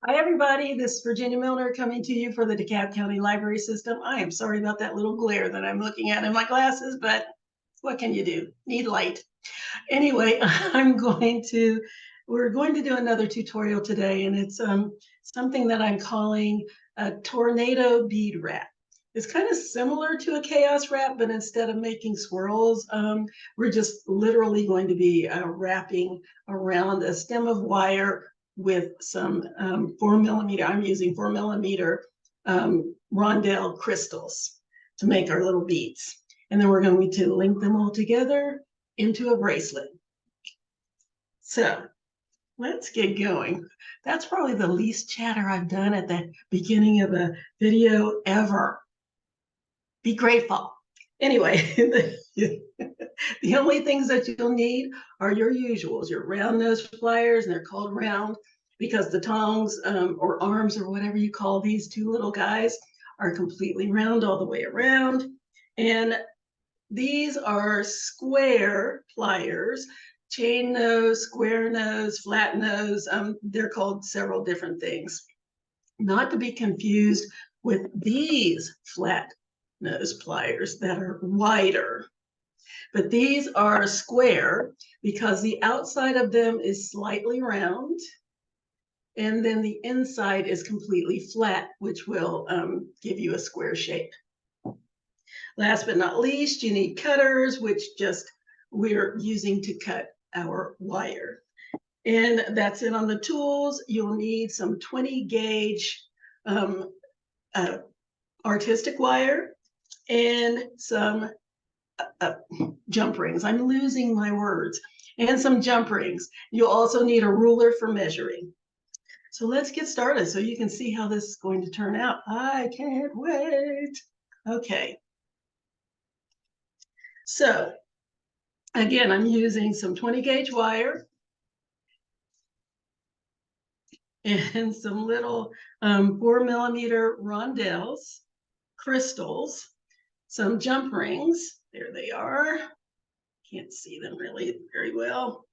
Hi, everybody. This is Virginia Milner coming to you for the DeKalb County Library System. I am sorry about that little glare that I'm looking at in my glasses, but what can you do? Need light. Anyway, we're going to do another tutorial today, and it's something that I'm calling a tornado bead wrap. It's kind of similar to a chaos wrap, but instead of making swirls, we're just literally going to be wrapping around a stem of wire with some 4mm. I'm using 4mm Rondell crystals to make our little beads. And then we're going to link them all together into a bracelet. So let's get going. That's probably the least chatter I've done at the beginning of a video ever. Be grateful. Anyway, the only things that you'll need are your usuals, your round nose pliers, and they're called round because the tongs or arms or whatever you call these two little guys are completely round all the way around. And these are square pliers, chain nose, square nose, flat nose. They're called several different things. Not to be confused with these flat nose pliers that are wider. But these are square because the outside of them is slightly round, and then the inside is completely flat, which will give you a square shape. Last but not least, you need cutters, which we're using to cut our wire. And that's it on the tools. You'll need some 20 gauge artistic wire and some jump rings. I'm losing my words. And some jump rings. You'll also need a ruler for measuring. So let's get started so you can see how this is going to turn out. I can't wait. Okay. So again, I'm using some 20 gauge wire and some little 4mm rondelles, crystals, some jump rings. There they are. Can't see them really very well.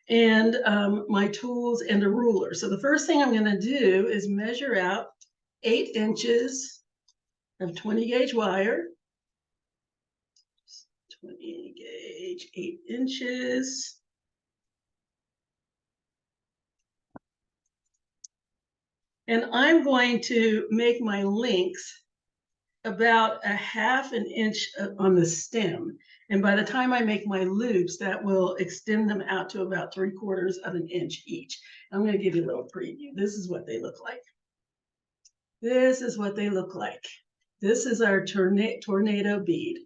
And my tools and a ruler. So the first thing I'm going to do is measure out 8 inches of 20 gauge wire. 20 gauge, 8 inches. And I'm going to make my links about a 1/2 inch on the stem. And by the time I make my loops, that will extend them out to about 3/4 of an inch each. I'm going to give you a little preview. This is what they look like. This is what they look like. This is our tornado bead.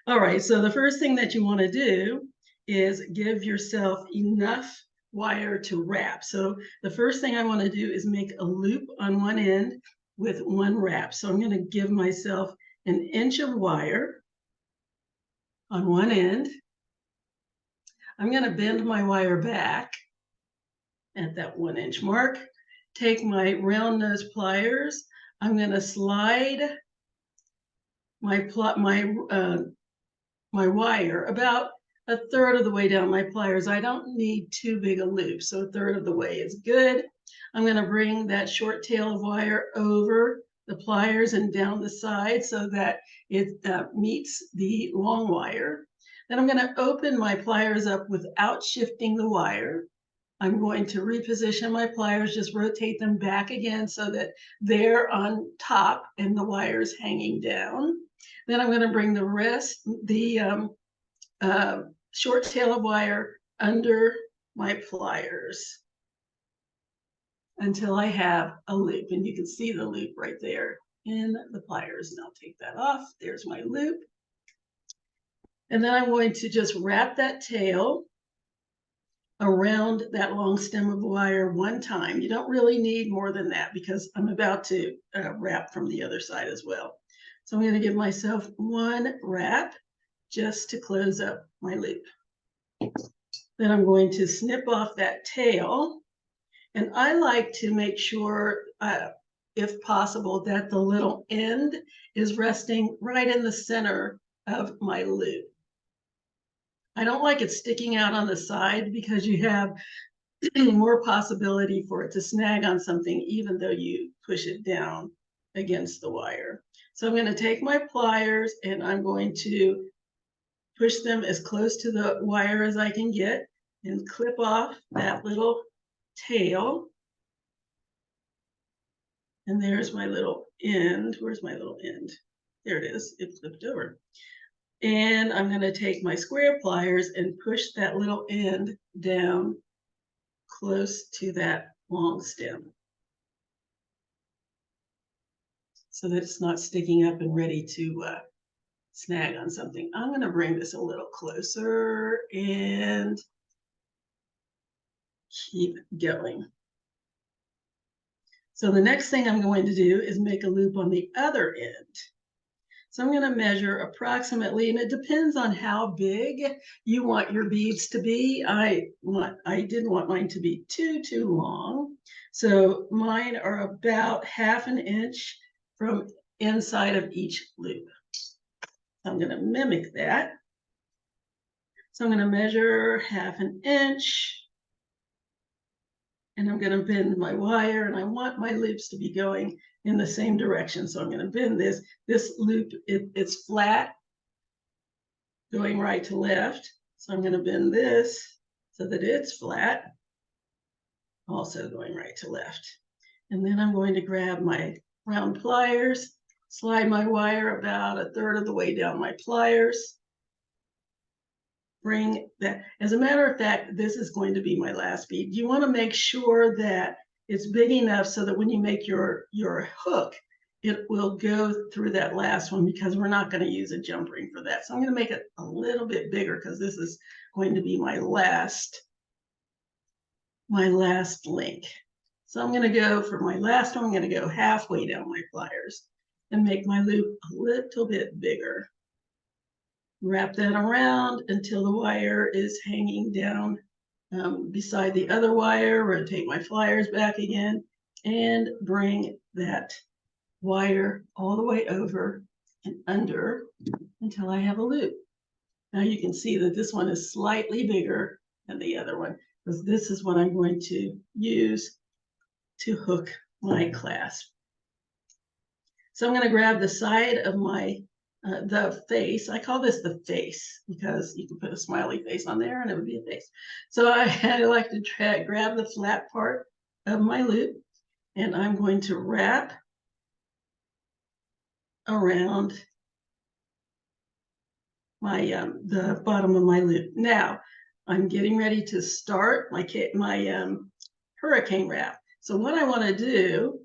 All right, so the first thing that you want to do is give yourself enough wire to wrap. So the first thing I want to do is make a loop on one end with one wrap. So I'm going to give myself 1 inch of wire on one end. I'm going to bend my wire back at that 1 inch mark. Take my round nose pliers. I'm going to slide my wire about 1/3 of the way down my pliers. I don't need too big a loop, so 1/3 of the way is good. I'm going to bring that short tail of wire over the pliers and down the side so that it meets the long wire. Then I'm going to open my pliers up without shifting the wire. I'm going to reposition my pliers, just rotate them back again so that they're on top and the wire's hanging down. Then I'm going to bring the short tail of wire under my pliers until I have a loop. And you can see the loop right there in the pliers. And I'll take that off. There's my loop. And then I'm going to just wrap that tail around that long stem of wire one time. You don't really need more than that because I'm about to wrap from the other side as well. So I'm going to give myself one wrap just to close up my loop. Then I'm going to snip off that tail. And I like to make sure, if possible, that the little end is resting right in the center of my loop. I don't like it sticking out on the side because you have more possibility for it to snag on something, even though you push it down against the wire. So I'm going to take my pliers and I'm going to push them as close to the wire as I can get and clip off that little tail. And there's my little end. Where's my little end? There it is. It flipped over. And I'm going to take my square pliers and push that little end down close to that long stem so that it's not sticking up and ready to snag on something. I'm going to bring this a little closer and keep going. So the next thing I'm going to do is make a loop on the other end. So I'm going to measure approximately, and it depends on how big you want your beads to be. I didn't want mine to be too long. So mine are about 1/2 inch from inside of each loop. I'm going to mimic that. So I'm going to measure 1/2 inch. And I'm going to bend my wire, and I want my loops to be going in the same direction. So I'm going to bend this. This loop, it's flat, going right to left. So I'm going to bend this so that it's flat, also going right to left. And then I'm going to grab my round pliers, slide my wire about 1/3 of the way down my pliers. Bring that, as a matter of fact, this is going to be my last bead. You want to make sure that it's big enough so that when you make your hook, it will go through that last one, because we're not going to use a jump ring for that. So I'm going to make it a little bit bigger because this is going to be my last link. So I'm going to go for my last one. I'm going to go halfway down my pliers and make my loop a little bit bigger. Wrap that around until the wire is hanging down beside the other wire. Rotate my pliers back again and bring that wire all the way over and under until I have a loop. Now you can see that this one is slightly bigger than the other one, because this is what I'm going to use to hook my clasp. So I'm going to grab the side of my the face. I call this the face because you can put a smiley face on there and it would be a face. So I like to grab the flat part of my loop, and I'm going to wrap around my the bottom of my loop. Now I'm getting ready to start my hurricane wrap. So what I want to do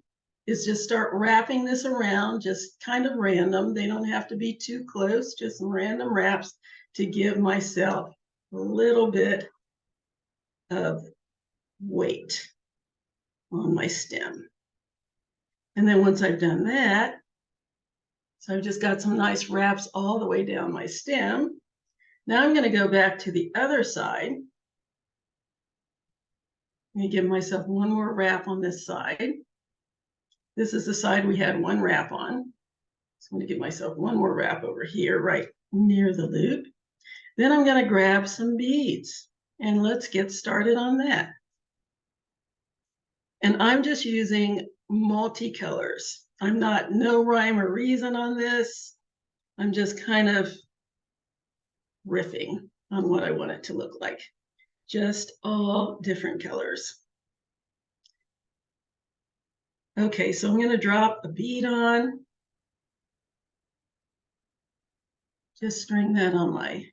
is just start wrapping this around, just kind of random. They don't have to be too close, just some random wraps to give myself a little bit of weight on my stem. And then once I've done that, so I've just got some nice wraps all the way down my stem. Now I'm going to go back to the other side. I'm going to give myself one more wrap on this side. This is the side we had one wrap on. So I'm going to give myself one more wrap over here, right near the loop. Then I'm going to grab some beads, and let's get started on that. And I'm just using multicolors. I'm not no rhyme or reason on this. I'm just kind of riffing on what I want it to look like. Just all different colors. Okay, so I'm going to drop a bead on. Just string that on my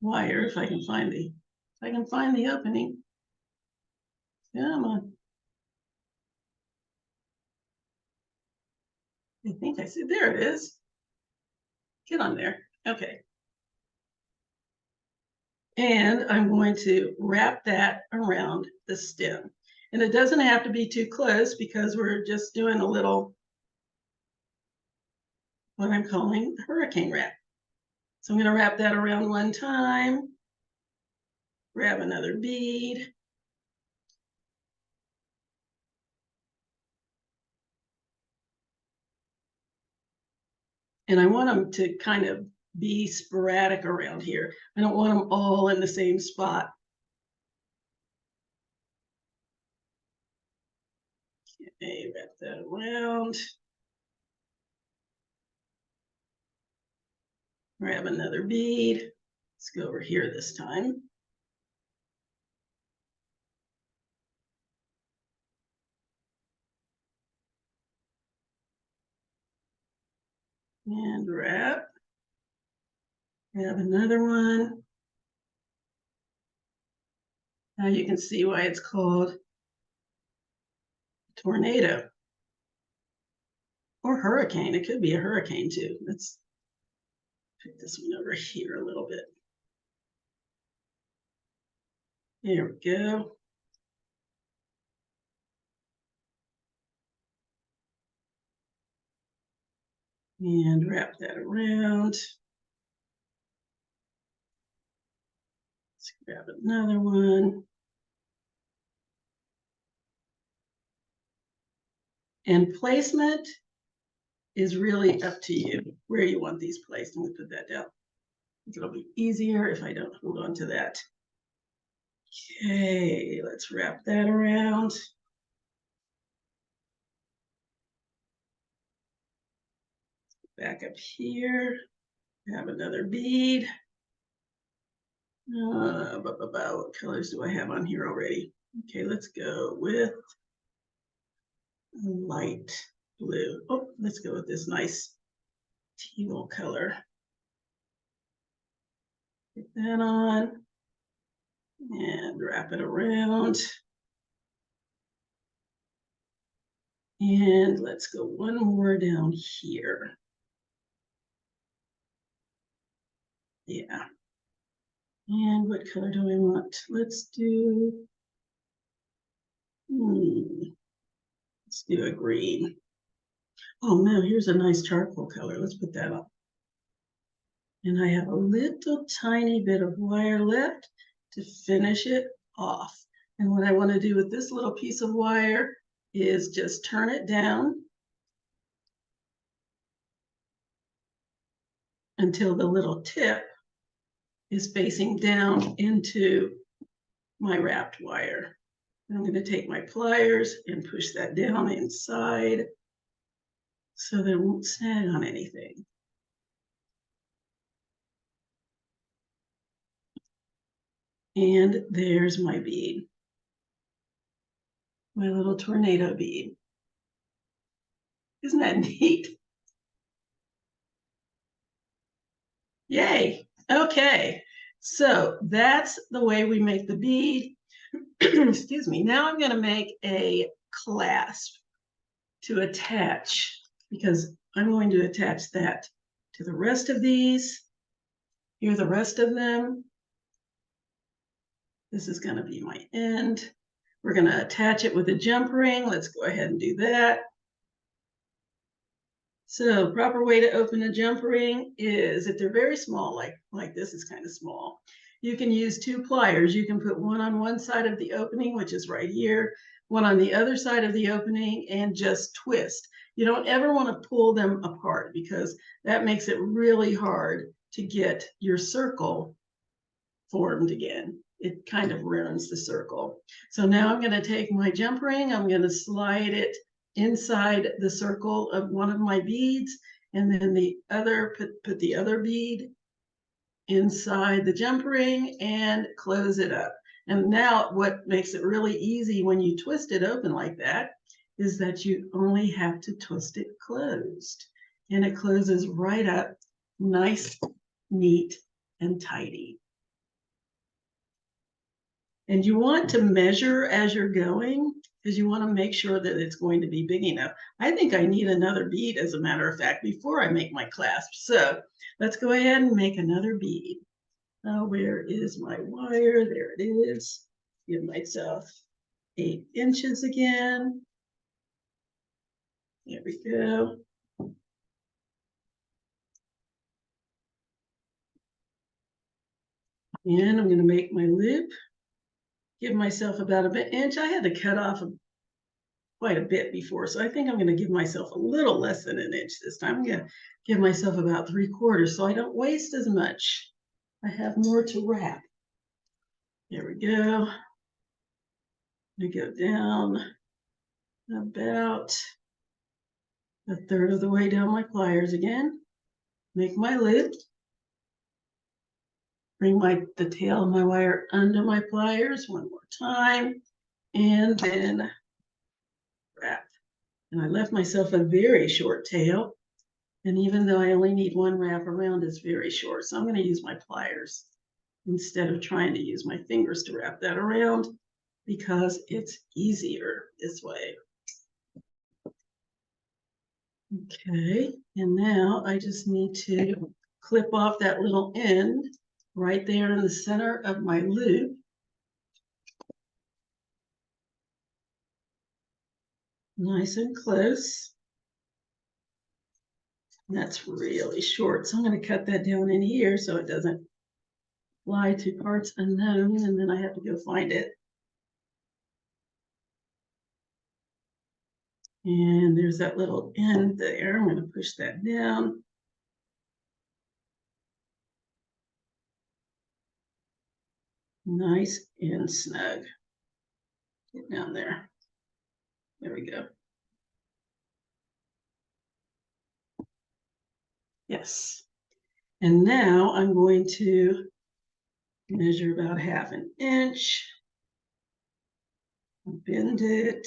wire if I can find the opening. Come on. I think I see, there it is. Get on there. Okay. And I'm going to wrap that around the stem. And it doesn't have to be too close because we're just doing a little, what I'm calling hurricane wrap. So I'm going to wrap that around one time, grab another bead. And I want them to kind of be sporadic around here. I don't want them all in the same spot. Okay, wrap that around. Grab another bead. Let's go over here this time. And wrap. Grab another one. Now you can see why it's called tornado or hurricane. It could be a hurricane too. Let's put this one over here a little bit. There we go. And wrap that around. Let's grab another one. And placement is really up to you where you want these placed. I'm going to put that down. It'll be easier if I don't hold on to that. Okay, let's wrap that around. Back up here, have another bead. What colors do I have on here already? Okay, let's go with light blue. Oh, let's go with this nice teal color. Put that on and wrap it around. And let's go one more down here. Yeah. And what color do I want? Let's do, let's do a green. Oh no, here's a nice charcoal color. Let's put that on. And I have a little tiny bit of wire left to finish it off. And what I want to do with this little piece of wire is just turn it down until the little tip is facing down into my wrapped wire. And I'm going to take my pliers and push that down inside so that it won't snag on anything. And there's my bead, my little tornado bead. Isn't that neat? Yay. Okay. So that's the way we make the bead. Excuse me. Now I'm going to make a clasp to attach because I'm going to attach that to the rest of these. Here are the rest of them. This is going to be my end. We're going to attach it with a jump ring. Let's go ahead and do that. So proper way to open a jump ring is, if they're very small, like this is kind of small, you can use two pliers. You can put one on one side of the opening, which is right here, one on the other side of the opening, and just twist. You don't ever want to pull them apart because that makes it really hard to get your circle formed again. It kind of ruins the circle. So now I'm going to take my jump ring, I'm going to slide it inside the circle of one of my beads, and then the other, put the other bead inside the jump ring and close it up. And now what makes it really easy when you twist it open like that is that you only have to twist it closed, and it closes right up, nice, neat, and tidy. And you want to measure as you're going because you want to make sure that it's going to be big enough. I think I need another bead, as a matter of fact, before I make my clasp. So let's go ahead and make another bead. Where is my wire? There it is. Give myself 8 inches again. There we go. And I'm going to make my loop. Give myself about an inch. I had to cut off quite a bit before, so I think I'm going to give myself a little less than an inch this time. I'm going to give myself about 3/4 so I don't waste as much. I have more to wrap. There we go. We go down about a third of the way down my pliers again. Make my loop. Bring the tail of my wire under my pliers one more time, and then wrap. And I left myself a very short tail. And even though I only need one wrap around, it's very short. So I'm going to use my pliers instead of trying to use my fingers to wrap that around because it's easier this way. Okay, and now I just need to clip off that little end right there in the center of my loop. Nice and close. And that's really short, so I'm going to cut that down in here so it doesn't fly to parts unknown, and then I have to go find it. And there's that little end there. I'm going to push that down. Nice and snug. Get down there. There we go. Yes. And now I'm going to measure about 1/2 inch. Bend it.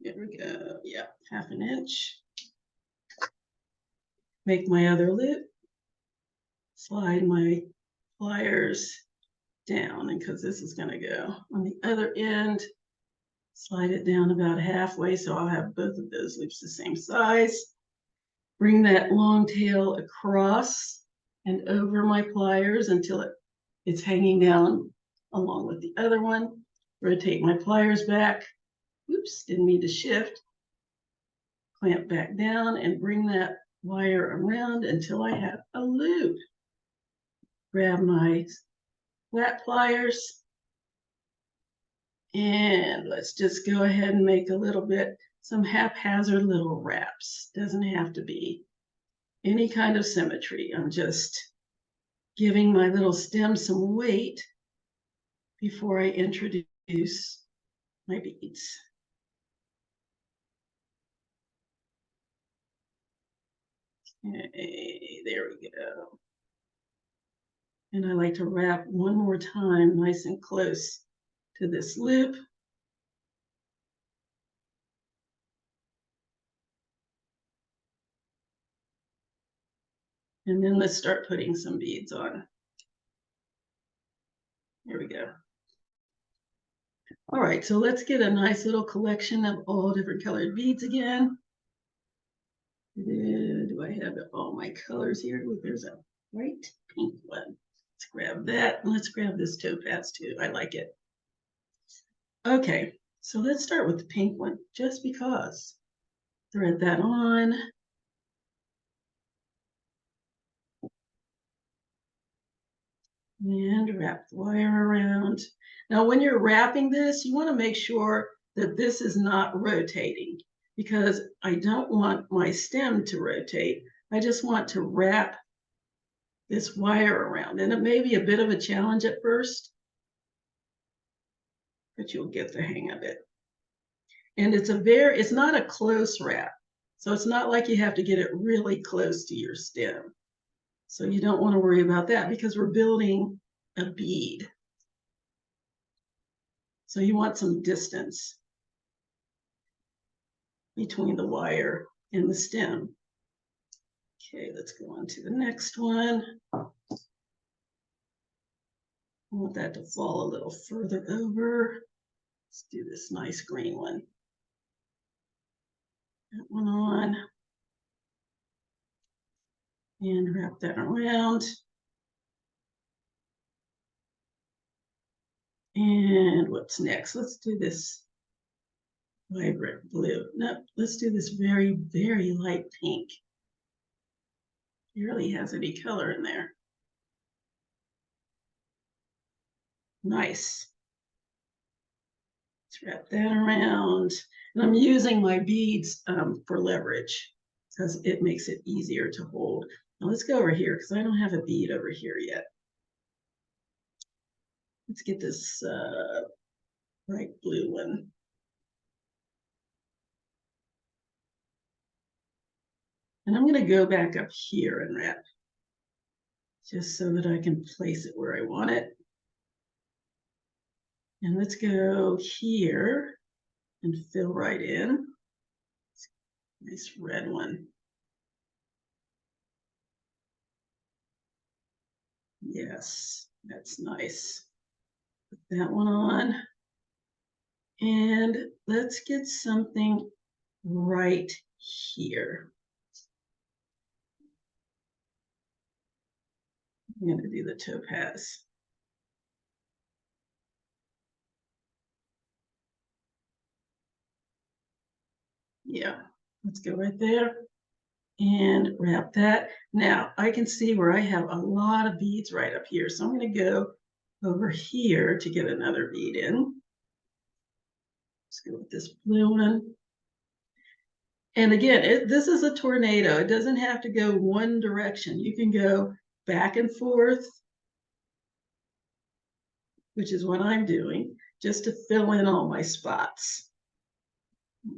There we go. Yeah, 1/2 inch. Make my other loop. Slide my pliers down, and because this is going to go on the other end, slide it down about halfway so I'll have both of those loops the same size. Bring that long tail across and over my pliers until it's hanging down along with the other one. Rotate my pliers back. Oops, didn't mean to shift. Clamp back down and bring that wire around until I have a loop. Grab my flat pliers and let's just go ahead and make a little bit, some haphazard little wraps. Doesn't have to be any kind of symmetry. I'm just giving my little stem some weight before I introduce my beads. Okay, there we go. And I like to wrap one more time nice and close to this loop. And then let's start putting some beads on. Here we go. All right, so let's get a nice little collection of all different colored beads again. Do I have all my colors here? Ooh, there's a bright pink one. Let's grab that. Let's grab this topaz too. I like it. Okay, so let's start with the pink one, just because. Thread that on. And wrap the wire around. Now, when you're wrapping this, you want to make sure that this is not rotating because I don't want my stem to rotate. I just want to wrap this wire around. And it may be a bit of a challenge at first, but you'll get the hang of it. And it's not a close wrap. So it's not like you have to get it really close to your stem. So you don't want to worry about that because we're building a bead. So you want some distance between the wire and the stem. Okay, let's go on to the next one. I want that to fall a little further over. Let's do this nice green one. That one on. And wrap that around. And what's next? Let's do this vibrant blue. No, let's do this very, very light pink. Barely has any color in there. Nice. Let's wrap that around. And I'm using my beads for leverage because it makes it easier to hold. Now let's go over here because I don't have a bead over here yet. Let's get this bright blue one. And I'm going to go back up here and wrap just so that I can place it where I want it. And let's go here and fill right in. Nice red one. Yes, that's nice. Put that one on. And let's get something right here. I'm going to do the topaz. Yeah, let's go right there and wrap that. Now I can see where I have a lot of beads right up here. So I'm going to go over here to get another bead in. Let's go with this blue one. And again, this is a tornado. It doesn't have to go one direction. You can go back and forth, which is what I'm doing, just to fill in all my spots.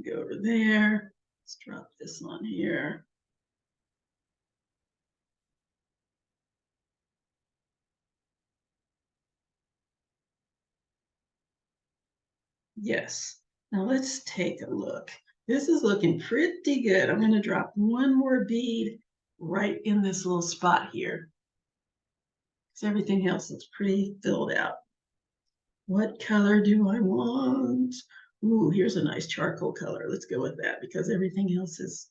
Go over there. Let's drop this on here. Yes. Now let's take a look. This is looking pretty good. I'm going to drop one more bead right in this little spot here, because everything else is pretty filled out. What color do I want? Ooh, here's a nice charcoal color. Let's go with that because everything else is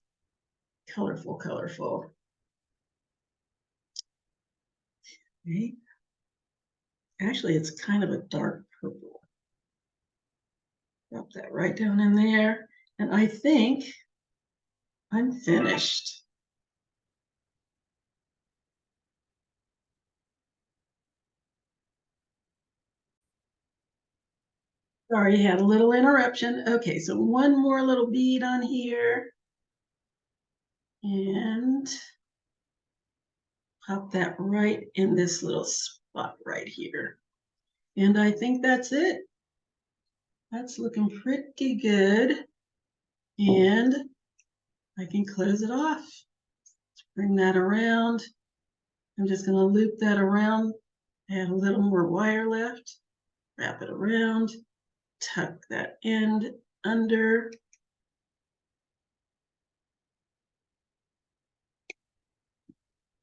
colorful, colorful. Okay. Actually, it's kind of a dark purple. Drop that right down in there. And I think I'm finished. Sorry, had a little interruption. Okay, so one more little bead on here. And pop that right in this little spot right here. And I think that's it. That's looking pretty good. And I can close it off. Let's bring that around. I'm just going to loop that around. I have a little more wire left. Wrap it around. Tuck that end under.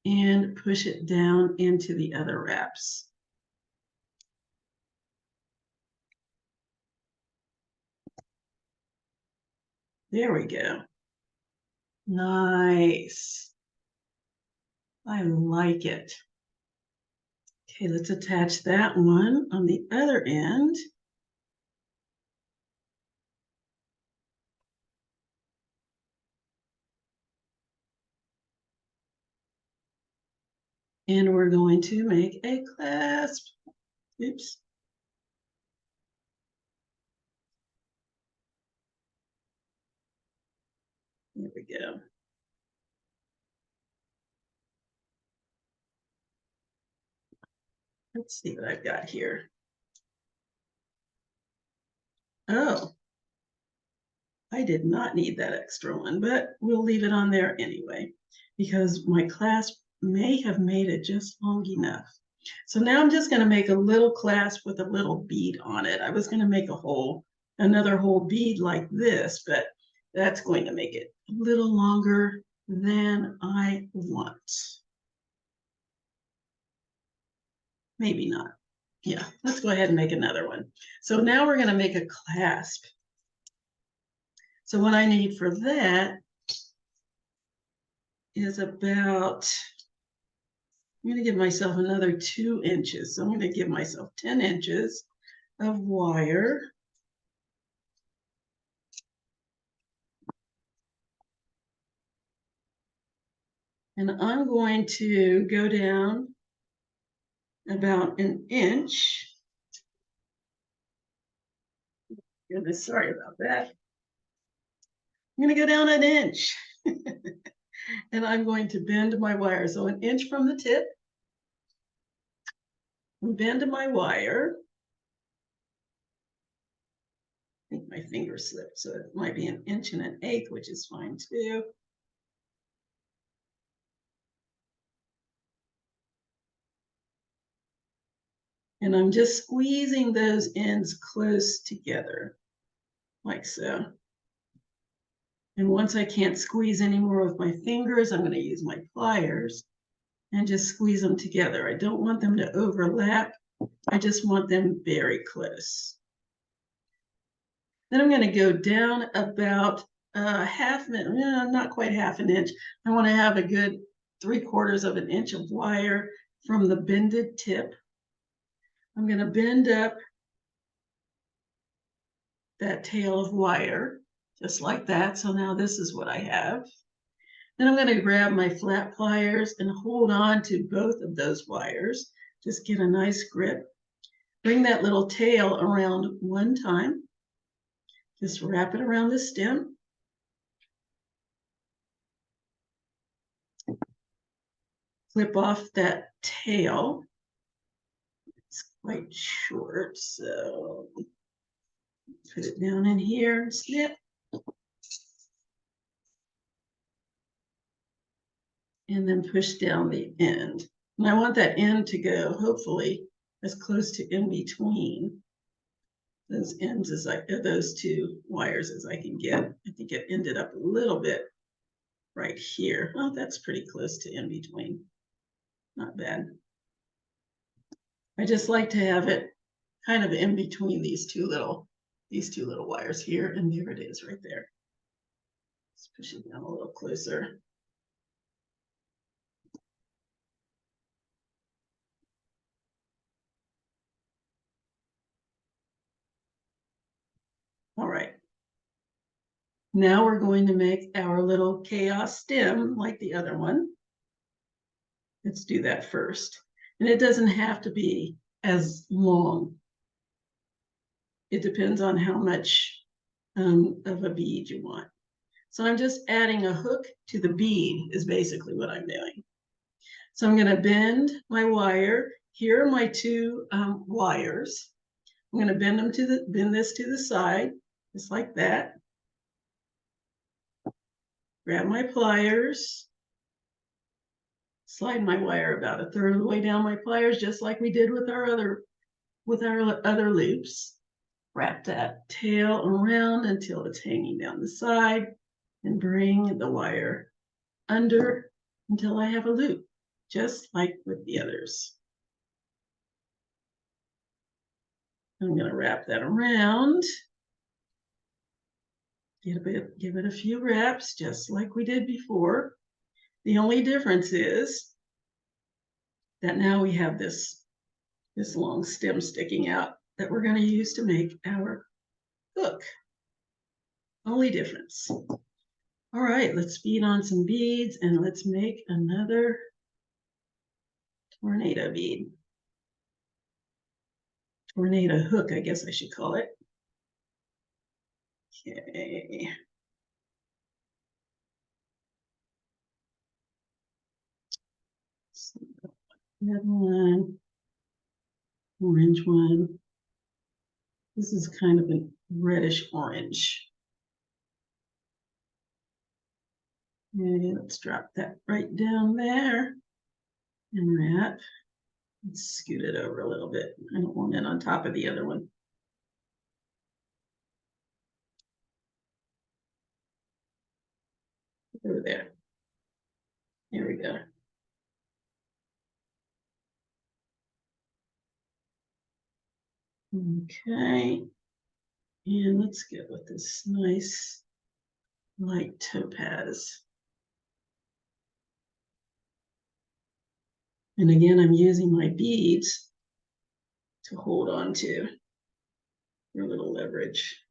And push it down into the other wraps. There we go. Nice. I like it. Okay, let's attach that one on the other end. And we're going to make a clasp. Oops. There we go. Let's see what I've got here. Oh, I did not need that extra one, but we'll leave it on there anyway, because my clasp may have made it just long enough. So now I'm just going to make a little clasp with a little bead on it. I was going to make another whole bead like this, but that's going to make it a little longer than I want. Maybe not. Yeah, let's go ahead and make another one. So now we're going to make a clasp. So what I need for that is about, I'm going to give myself another 2 inches. So I'm going to give myself 10 inches of wire. And I'm going to go down about an inch. Goodness, sorry about that. I'm going to go down an inch. And I'm going to bend my wire. So an inch from the tip. bend my wire. I think my finger slipped, so it might be 1 1/8 inches, which is fine too. And I'm just squeezing those ends close together, like so. And once I can't squeeze anymore with my fingers, I'm going to use my pliers and just squeeze them together. I don't want them to overlap. I just want them very close. Then I'm going to go down about not quite 1/2 inch. I want to have a good 3/4 inch of wire from the bended tip. I'm going to bend up that tail of wire just like that. So now this is what I have. Then I'm going to grab my flat pliers and hold on to both of those wires. Just get a nice grip. Bring that little tail around one time. Just wrap it around the stem. Clip off that tail. It's quite short, so put it down in here, snip. And then push down the end. And I want that end to go, hopefully, as close to in between those ends as those two wires as I can get. I think it ended up a little bit right here. Oh, that's pretty close to in between. Not bad. I just like to have it kind of in between these two little wires here, and there it is right there. Let's push it down a little closer. All right. Now we're going to make our little chaos stem like the other one. Let's do that first. And it doesn't have to be as long. It depends on how much of a bead you want. So I'm just adding a hook to the bead is basically what I'm doing. So I'm going to bend my wire. Here are my two wires. I'm going to bend this to the side, just like that. Grab my pliers. Slide my wire about 1/3 of the way down my pliers, just like we did with our other loops. Wrap that tail around until it's hanging down the side, and bring the wire under until I have a loop, just like with the others. I'm going to wrap that around. Give it a few wraps, just like we did before. The only difference is that now we have this long stem sticking out that we're going to use to make our hook. Only difference. All right, let's bead on some beads and let's make another tornado bead. Tornado hook, I guess I should call it. Okay. Red one, orange one. This is kind of a reddish orange. Okay, let's drop that right down there and wrap. Let's scoot it over a little bit. I don't want it on top of the other one. Over there. Here we go. Okay. And let's get with this nice light topaz. And again, I'm using my beads to hold on to for a little leverage.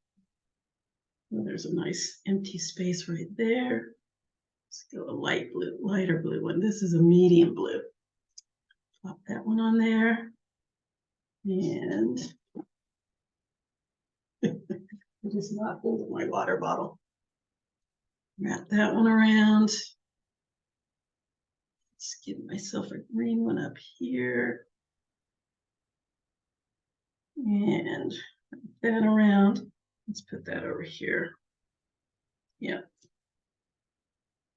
And there's a nice empty space right there. Let's go a lighter blue one. This is a medium blue. Plop that one on there. And I just knocked over my water bottle. Wrap that one around. Let's give myself a green one up here. And that around. Let's put that over here. Yeah.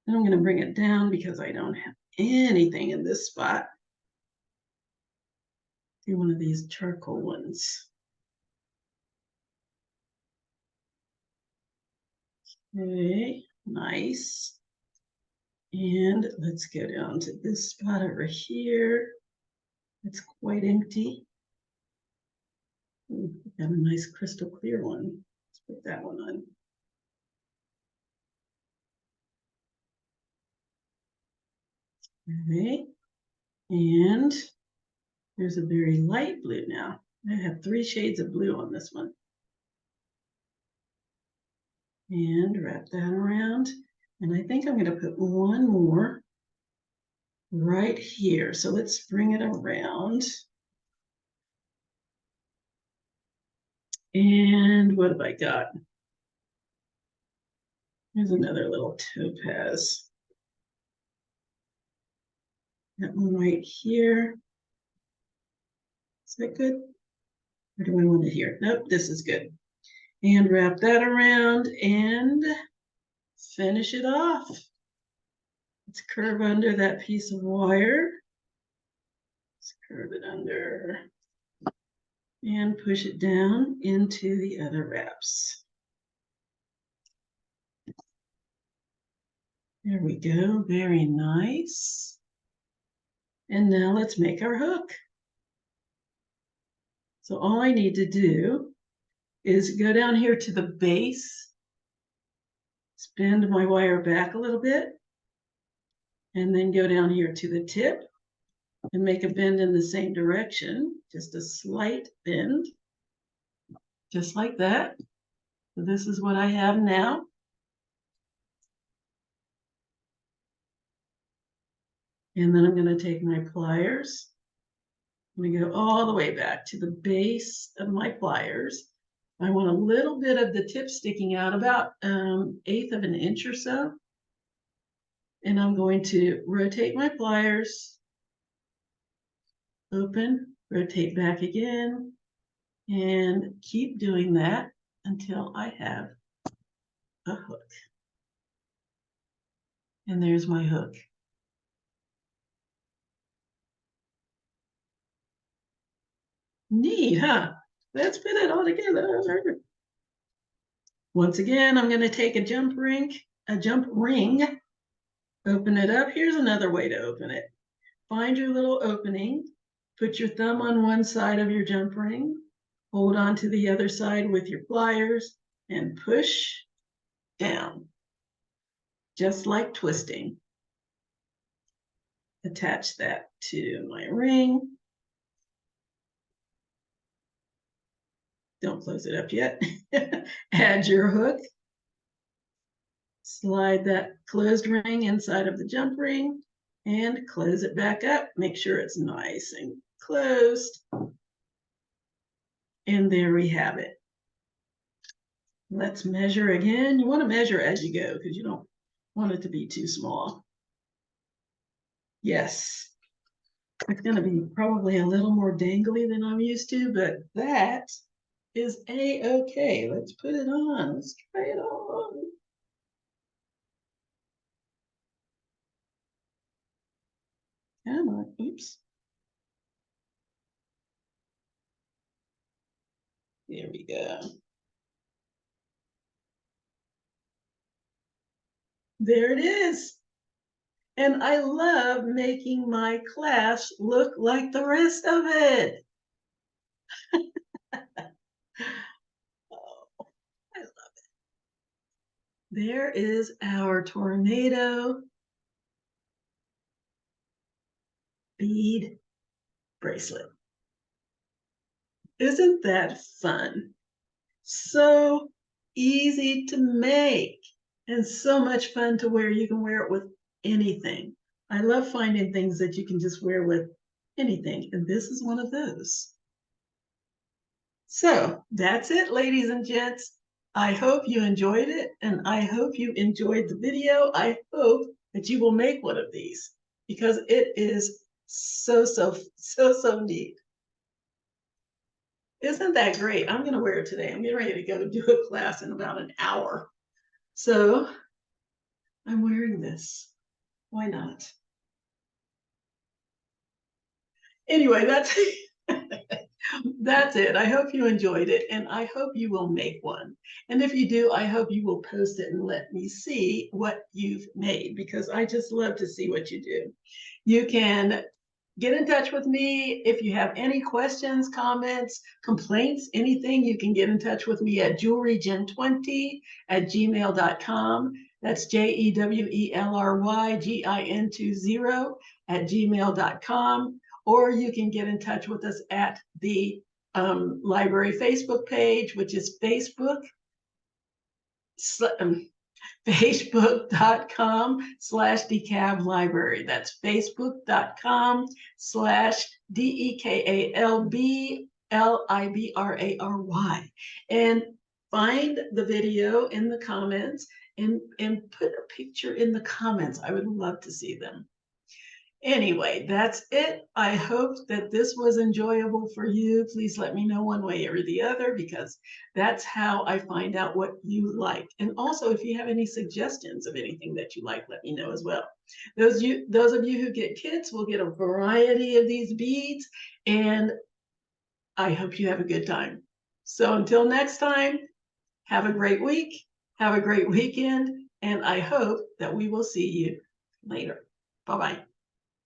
And I'm going to bring it down because I don't have anything in this spot. Do one of these charcoal ones. Okay, nice. And let's go down to this spot over here. It's quite empty. Ooh, got a nice crystal clear one. Let's put that one on. Okay, and there's a very light blue now. I have 3 shades of blue on this one. And wrap that around. And I think I'm going to put one more right here. So let's bring it around. And what have I got? There's another little topaz. That one right here. Is that good? Or do I want it here? Nope, this is good. And wrap that around and finish it off. Let's curve under that piece of wire. Let's curve it under and push it down into the other wraps. There we go, very nice. And now let's make our hook. So all I need to do is go down here to the base, spin my wire back a little bit, and then go down here to the tip and make a bend in the same direction, just a slight bend, just like that. So this is what I have now. And then I'm going to take my pliers. I'm going to go all the way back to the base of my pliers. I want a little bit of the tip sticking out, about 1/8 of an inch or so. And I'm going to rotate my pliers, open, rotate back again, and keep doing that until I have a hook. And there's my hook. Neat, huh? Let's put it all together. Once again, I'm going to take a jump ring, open it up. Here's another way to open it. Find your little opening, put your thumb on one side of your jump ring, hold on to the other side with your pliers, and push down, just like twisting. Attach that to my ring. Don't close it up yet. Add your hook. Slide that closed ring inside of the jump ring and close it back up. Make sure it's nice and closed. And there we have it. Let's measure again. You want to measure as you go because you don't want it to be too small. Yes, it's going to be probably a little more dangly than I'm used to, but that is a-okay. Let's put it on. Let's try it on. Come on. Oops. There we go. There it is. And I love making my class look like the rest of it. Oh, I love it. There is our tornado bead bracelet. Isn't that fun? So easy to make and so much fun to wear. You can wear it with anything. I love finding things that you can just wear with anything, and this is one of those. So that's it, ladies and gents. I hope you enjoyed it, and I hope you enjoyed the video. I hope that you will make one of these because it is so neat. Isn't that great? I'm going to wear it today. I'm getting ready to go do a class in about an hour. So I'm wearing this. Why not? Anyway, that's that's it. I hope you enjoyed it, and I hope you will make one. And if you do, I hope you will post it and let me see what you've made, because I just love to see what you do. You can get in touch with me if you have any questions, comments, complaints, anything. You can get in touch with me at jewelrygen20@gmail.com. That's JEWELRYGIN20@gmail.com. Or you can get in touch with us at the library Facebook page, which is facebook.com/DeKalb Library. That's facebook.com/DeKalbLibrary. And find the video in the comments and put a picture in the comments. I would love to see them. Anyway, that's it. I hope that this was enjoyable for you. Please let me know one way or the other, because that's how I find out what you like. And also, if you have any suggestions of anything that you like, let me know as well. Those of you who get kits will get a variety of these beads, and I hope you have a good time. So until next time, have a great week, have a great weekend, and I hope that we will see you later. Bye-bye.